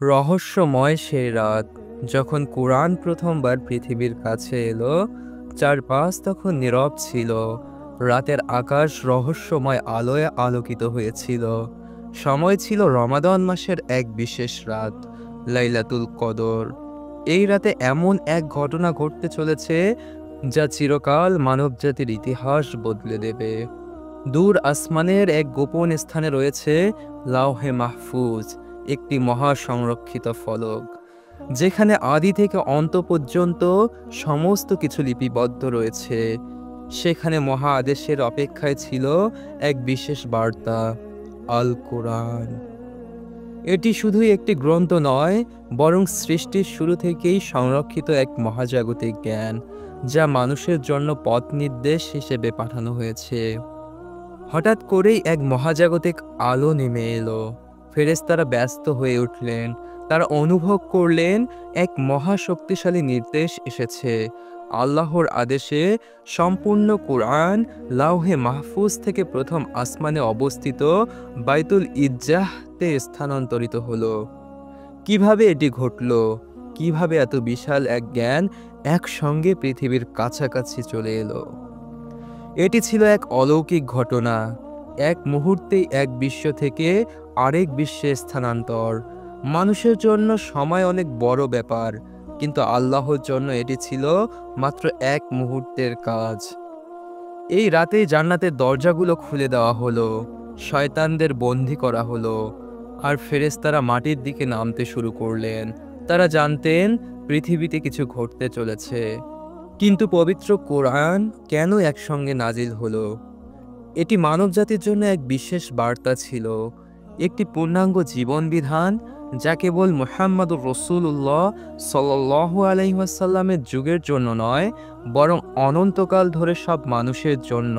রহস্যময় সেই রাত যখন কুরআন প্রথমবার পৃথিবীর কাছে এলো, চারপাশ তখন নীরব ছিল। রাতের আকাশ রহস্যময় আলোয় আলোকিত হয়েছিল। সময় ছিল রমাদান মাসের এক বিশেষ রাত, লাইলাতুল কদর। এই রাতে এমন এক ঘটনা ঘটতে চলেছে যা চিরকাল মানবজাতির ইতিহাস বদলে দেবে। দূর আসমানের এক গোপন স্থানে রয়েছে লাওহে মাহফুজ, একটি মহা সংরক্ষিত ফলক, যেখানে আদি থেকে অন্ত পর্যন্ত সমস্ত কিছু লিপিবদ্ধ রয়েছে। সেখানে মহা আদেশের অপেক্ষায় ছিল এক বিশেষ বার্তা, আল কোরআন। এটি শুধুই একটি গ্রন্থ নয়, বরং সৃষ্টির শুরু থেকেই সংরক্ষিত এক মহাজাগতিক জ্ঞান, যা মানুষের জন্য পথ নির্দেশ হিসেবে পাঠানো হয়েছে। হঠাৎ করেই এক মহাজাগতিক আলো নেমে এলো। ফেরেশতারা ব্যস্ত হয়ে উঠলেন। তারা অনুভব করলেন এক মহাশক্তিশালী নির্দেশ এসেছে। আল্লাহর আদেশে সম্পূর্ণ কুরআন লাওহে মাহফুজ থেকে প্রথম আসমানে অবস্থিত বাইতুল ইজ্জাহতে স্থানান্তরিত হলো। কিভাবে এটি ঘটল? কিভাবে এত বিশাল এক জ্ঞান একসঙ্গে পৃথিবীর কাছাকাছি চলে এলো? এটি ছিল এক অলৌকিক ঘটনা। এক মুহূর্তেই এক বিশ্ব থেকে আরেক বিশ্বে স্থানান্তর। মানুষের জন্য সময় অনেক বড় ব্যাপার, কিন্তু আল্লাহর জন্য এটি ছিল মাত্র এক মুহূর্তের কাজ। এই রাতেই জান্নাতের দরজাগুলো খুলে দেওয়া হলো, শয়তানদের বন্দী করা হলো, আর ফেরেশতারা মাটির দিকে নামতে শুরু করলেন। তারা জানতেন পৃথিবীতে কিছু ঘটতে চলেছে। কিন্তু পবিত্র কোরআন কেন একসঙ্গে নাজিল হলো? এটি মানবজাতির জন্য এক বিশেষ বার্তা ছিল, একটি পূর্ণাঙ্গ জীবন বিধান, যা কেবল মুহাম্মদুর রাসূলুল্লাহ সাল্লাল্লাহু আলাইহি ওয়াসাল্লামের যুগের জন্য নয়, বরং অনন্তকাল ধরে সব মানুষের জন্য।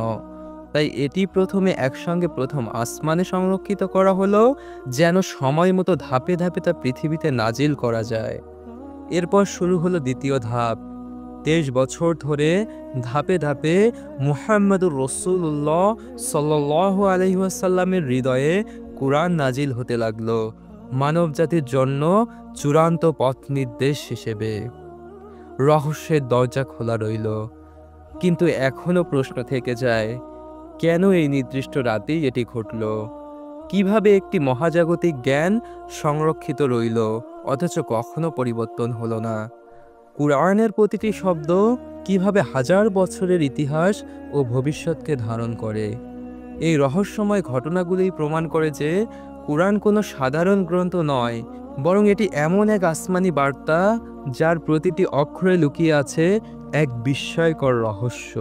তাই এটি প্রথমে একসঙ্গে প্রথম আসমানে সংরক্ষিত করা হলো, যেন সময় মতো ধাপে ধাপে তা পৃথিবীতে নাজিল করা যায়। এরপর শুরু হলো দ্বিতীয় ধাপ। 23 বছর ধরে ধাপে ধাপে মুহাম্মদুর রাসূলুল্লাহ সাল্লাল্লাহু আলাইহি ওয়াসাল্লামের হৃদয়ে কুরআন নাজিল হতে লাগলো, মানবজাতির জন্য চূড়ান্ত পথ নির্দেশ হিসেবে। রহস্যের দরজা খোলা রইল, কিন্তু এখনো প্রশ্ন থেকে যায়, কেন এই নির্দিষ্ট রাতেই এটি ঘটল? কিভাবে একটি মহাজাগতিক জ্ঞান সংরক্ষিত রইল অথচ কখনো পরিবর্তন হলো না? কুরআনের প্রতিটি শব্দ কিভাবে হাজার বছরের ইতিহাস ও ভবিষ্যৎকে ধারণ করে? এই রহস্যময় ঘটনাগুলোই প্রমাণ করে যে কুরআন কোনো সাধারণ গ্রন্থ নয়, বরং এটি এমন এক আসমানি বার্তা যার প্রতিটি অক্ষরে লুকিয়ে আছে এক বিস্ময়কর রহস্য।